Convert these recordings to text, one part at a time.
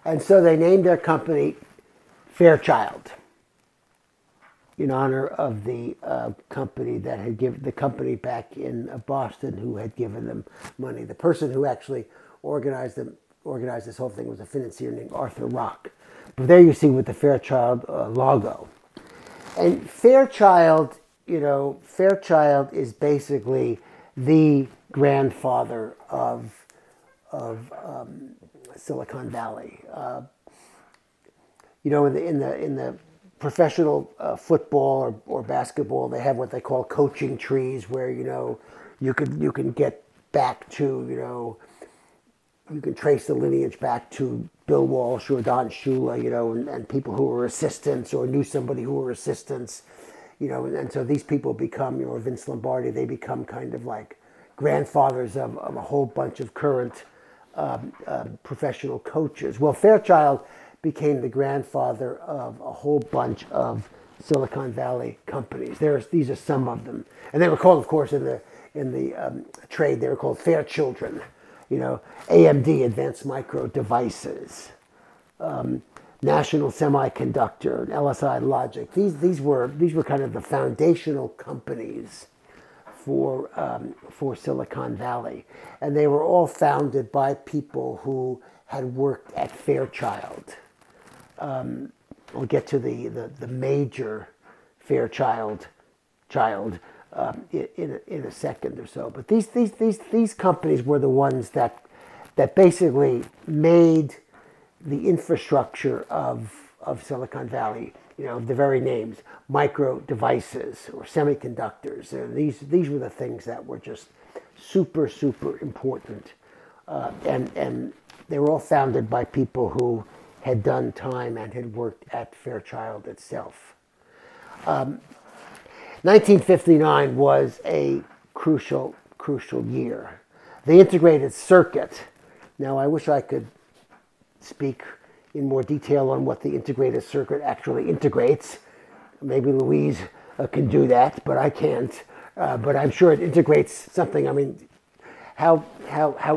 And so they named their company Fairchild in honor of the company that had given the company back in Boston who had given them money. The person who actually organized this whole thing was a financier named Arthur Rock. But there you see with the Fairchild logo. And Fairchild, Fairchild is basically the grandfather of Silicon Valley. In the professional football or basketball, they have what they call coaching trees, where you can get back to you can trace the lineage back to Bill Walsh or Don Shula, and people who were assistants or knew somebody who were assistants, and so these people become, Vince Lombardi, they become kind of like grandfathers of a whole bunch of current professional coaches. Well, Fairchild became the grandfather of a whole bunch of Silicon Valley companies. These are some of them, and they were called, of course, in the trade, they were called Fairchildren. AMD, Advanced Micro Devices, National Semiconductor, and LSI Logic. These were kind of the foundational companies for Silicon Valley, and they were all founded by people who had worked at Fairchild. We'll get to the major Fairchild in a second or so. But these companies were the ones that basically made the infrastructure of Silicon Valley. The very names, micro devices or semiconductors. These were the things that were just super important, and they were all founded by people who had done time and had worked at Fairchild itself. 1959 was a crucial year. The integrated circuit. Now, I wish I could speak in more detail on what the integrated circuit actually integrates. Maybe Louise can do that, but I can't. But I'm sure it integrates something. I mean, how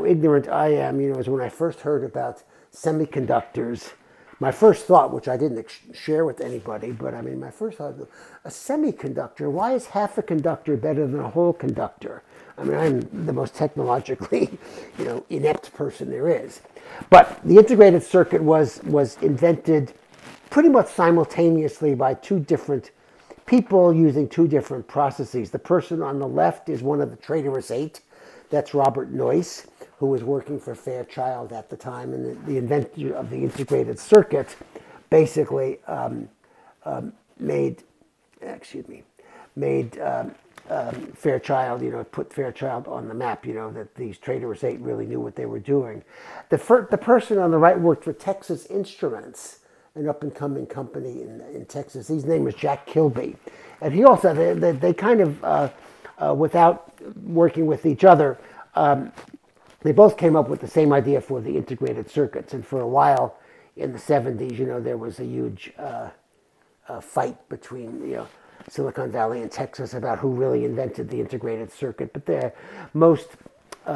ignorant I am, is when I first heard about semiconductors. My first thought, which I didn't share with anybody, but I mean, my first thought, a semiconductor, why is half a conductor better than a whole conductor? I mean, I'm the most technologically, inept person there is. But the integrated circuit was invented pretty much simultaneously by two different people using two different processes. The person on the left is one of the traitorous eight. That's Robert Noyce, who was working for Fairchild at the time, and the inventor of the integrated circuit basically made Fairchild, put Fairchild on the map, that these traitorous eight really knew what they were doing. The person on the right worked for Texas Instruments, an up-and-coming company in Texas. His name was Jack Kilby. And he also, they kind of, without working with each other, they both came up with the same idea for the integrated circuits. And for a while in the 70s, there was a huge fight between, Silicon Valley and Texas about who really invented the integrated circuit. But most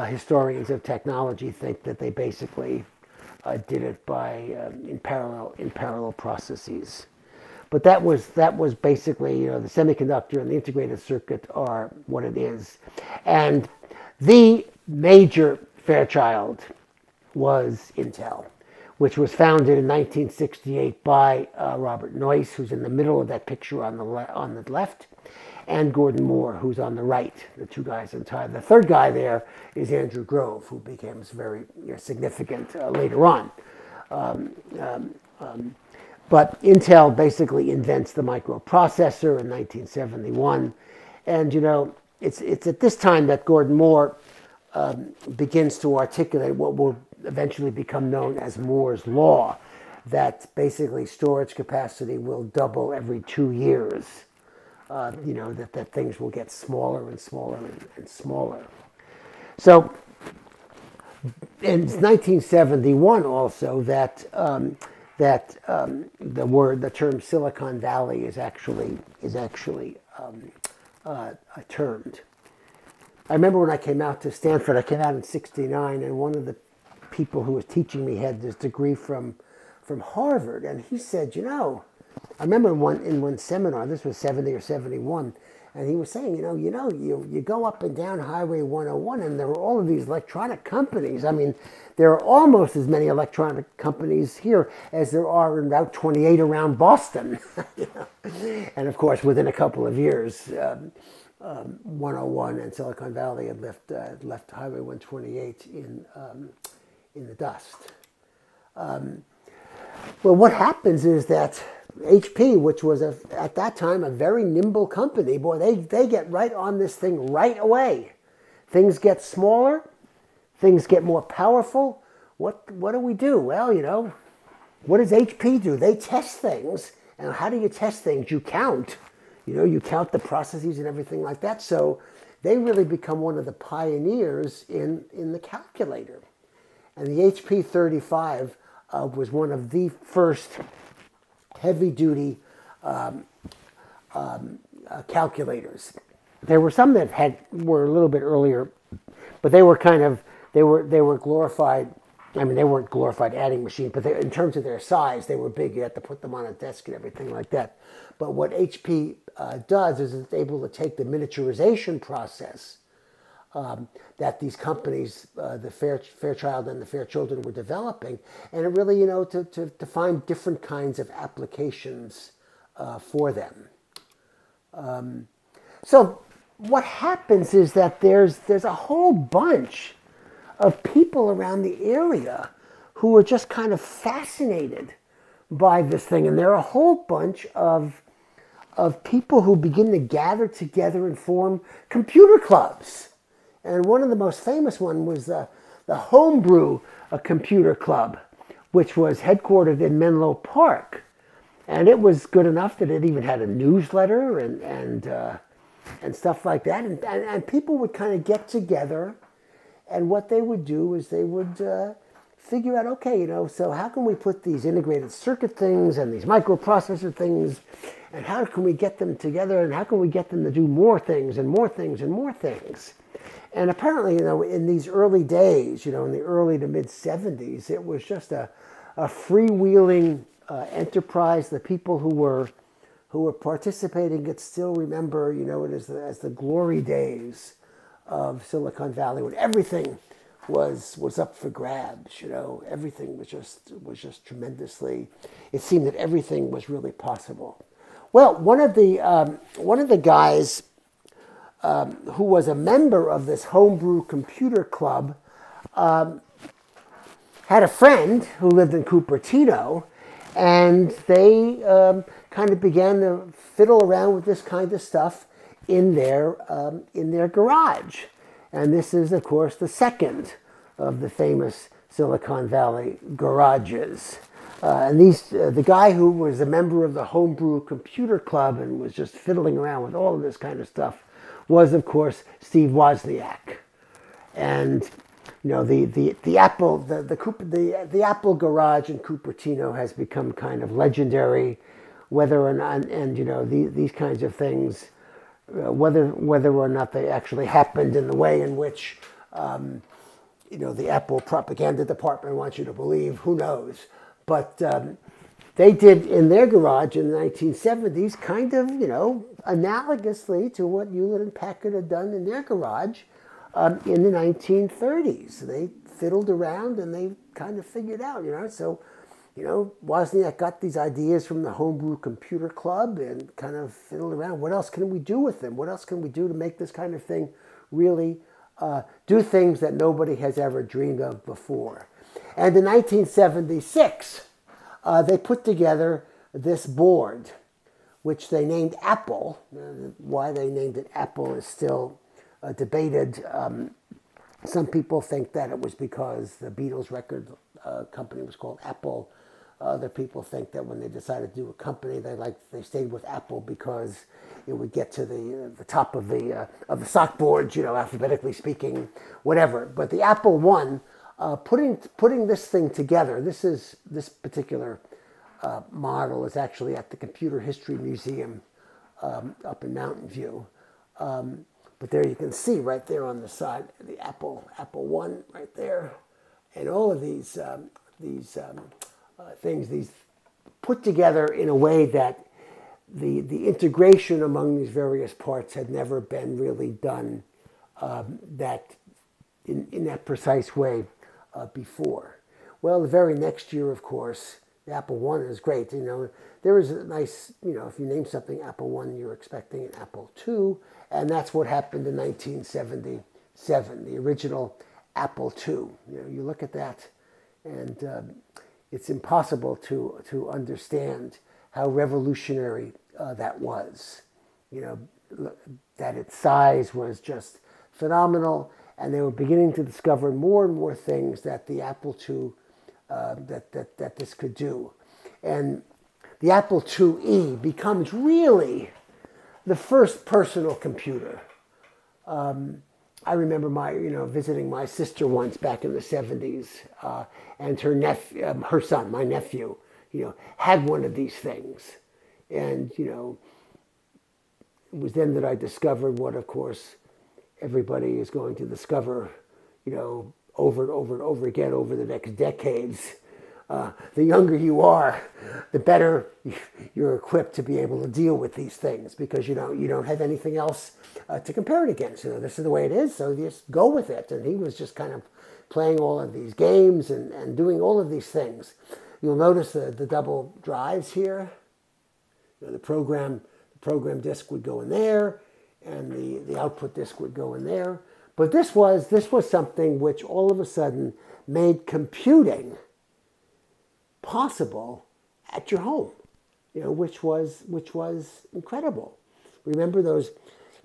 historians of technology think that they basically did it by in parallel processes. But that was basically, the semiconductor and the integrated circuit are what it is. And the major Fairchild was Intel, which was founded in 1968 by Robert Noyce, who's in the middle of that picture on the left, and Gordon Moore, who's on the right, the two guys in tie. The third guy there is Andrew Grove, who becomes very significant later on. But Intel basically invents the microprocessor in 1971. And, it's at this time that Gordon Moore begins to articulate what will eventually become known as Moore's Law, that basically storage capacity will double every 2 years. That things will get smaller and smaller and smaller. So in 1971 also that the term Silicon Valley is actually termed. I remember when I came out to Stanford, I came out in '69, and one of the people who was teaching me had this degree from from Harvard, and he said, I remember in one seminar, this was 70 or 71, and he was saying, you go up and down Highway 101, and there were all of these electronic companies. I mean, there are almost as many electronic companies here as there are in Route 28 around Boston. And of course, within a couple of years, 101 and Silicon Valley had left Highway 128 in the dust. Well, what happens is that HP, which was at that time a very nimble company, boy, they get right on this thing right away. Things get smaller, things get more powerful. What do we do? Well, what does HP do? They test things. And how do you test things? You count. You count the processes and everything like that. So they really become one of the pioneers in the calculator. And the HP 35 was one of the first heavy-duty calculators. There were some that were a little bit earlier, but they were they were glorified. I mean, they weren't glorified adding machine, but in terms of their size, they were big. You had to put them on a desk and everything like that. But what HP does is it's able to take the miniaturization process that these companies, the Fairchild and the Fairchildren, were developing, and it really, to find different kinds of applications for them. So what happens is that there's a whole bunch of people around the area who are just kind of fascinated by this thing, and there are a whole bunch of people who begin to gather together and form computer clubs. And one of the most famous one was the Homebrew Computer Club, which was headquartered in Menlo Park. And it was good enough that it even had a newsletter and stuff like that. And people would kind of get together, and what they would do is they would figure out, okay, so how can we put these integrated circuit things and these microprocessor things, and how can we get them together, and how can we get them to do more things and more things and more things? And apparently, in these early days, in the early to mid 70s, it was just a freewheeling enterprise. The people who were participating could still remember, it as the glory days of Silicon Valley, when everything was up for grabs. Everything was just tremendously. It seemed that everything was really possible. Well, one of the guys who was a member of this Homebrew Computer Club had a friend who lived in Cupertino, and they kind of began to fiddle around with this kind of stuff in their garage. And this is, of course, the second of the famous Silicon Valley garages. And the guy who was a member of the Homebrew Computer Club and was just fiddling around with all of this kind of stuff was, of course, Steve Wozniak. And the Apple garage in Cupertino has become kind of legendary, whether or not, and these kinds of things, whether or not they actually happened in the way in which the Apple propaganda department wants you to believe, who knows? But they did in their garage in the 1970s, kind of, analogously to what Hewlett and Packard had done in their garage in the 1930s. They fiddled around and they kind of figured out, So, Wozniak got these ideas from the Homebrew Computer Club and kind of fiddled around. What else can we do with them? What else can we do to make this kind of thing really do things that nobody has ever dreamed of before? And in 1976, they put together this board, which they named Apple. Why they named it Apple is still debated. Some people think that it was because the Beatles record company was called Apple. Other people think that when they decided to do a company, they stayed with Apple because it would get to the top of the sock boards, alphabetically speaking, whatever. But the Apple won. Putting this thing together, this particular model is actually at the Computer History Museum up in Mountain View. But there you can see right there on the side the Apple One right there, and all of these things, these put together in a way that the integration among these various parts had never been really done that in that precise way before. Well, the very next year, of course, the Apple I is great. You know, there is a nice, you know, if you name something Apple I, you're expecting an Apple II, and that's what happened in 1977, the original Apple II. You know, you look at that, and it's impossible to understand how revolutionary that was. You know, that its size was just phenomenal, and they were beginning to discover more and more things that the Apple II that this could do. And the Apple IIe becomes really the first personal computer. I remember visiting my sister once back in the 70s, and her son, my nephew, had one of these things. And, it was then that I discovered what, of course, everybody is going to discover, over and over and over again over the next decades. The younger you are, the better you're equipped to be able to deal with these things, because you don't have anything else to compare it against. This is the way it is, so you just go with it. And he was just kind of playing all of these games and doing all of these things. You'll notice the double drives here. The program disk would go in there, and the output disk would go in there. But this was something which all of a sudden made computing possible at your home, which was incredible. Remember those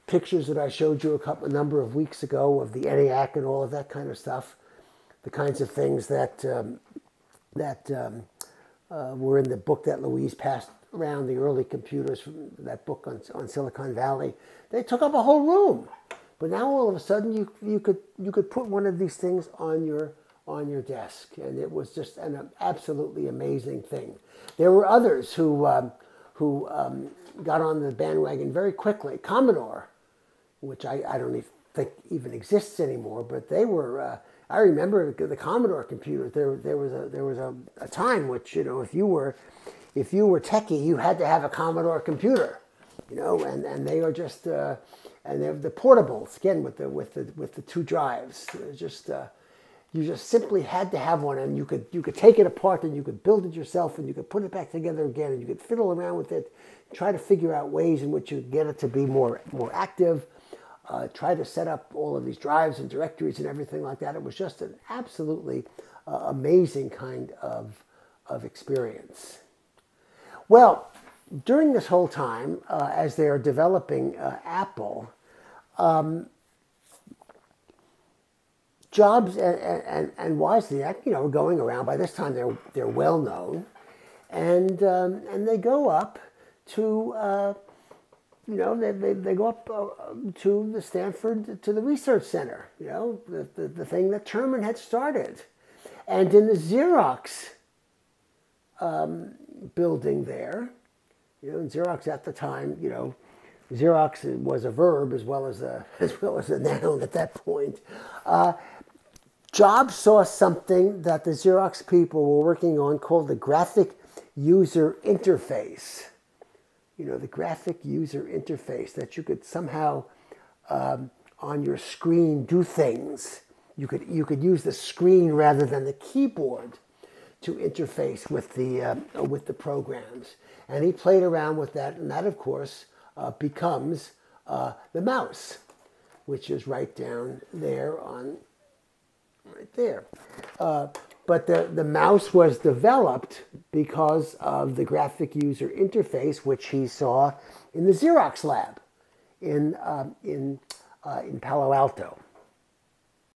pictures that I showed you a number of weeks ago of the ENIAC and all of that kind of stuff, the kinds of things that were in the book that Louise passed around, the early computers from that book on Silicon Valley. They took up a whole room. But now all of a sudden you could put one of these things on your desk, and it was just an absolutely amazing thing. There were others who got on the bandwagon very quickly. Commodore, which I don't even think even exists anymore, but they were. I remember the Commodore computers. There was a time which if you were techie, you had to have a Commodore computer, and they are just. And they're the portables again with the two drives. You just simply had to have one, and you could take it apart and you could build it yourself, and you could put it back together again, and you could fiddle around with it, try to figure out ways in which you get it to be more active. Try to set up all of these drives and directories and everything like that. It was just an absolutely amazing kind of experience. Well, during this whole time, as they are developing Apple, Jobs and Wozniak, were going around. By this time, they're well known, and they go up to they go up to the Stanford, to the research center, the thing that Terman had started, and in the Xerox building there. Xerox at the time, Xerox was a verb as well as a noun at that point. Jobs saw something that the Xerox people were working on called the graphic user interface. The graphic user interface, that you could somehow on your screen do things. You could use the screen rather than the keyboard to interface with the programs. And he played around with that, and that, of course, becomes the mouse, which is right down there right there. But the mouse was developed because of the graphic user interface, which he saw in the Xerox lab in Palo Alto.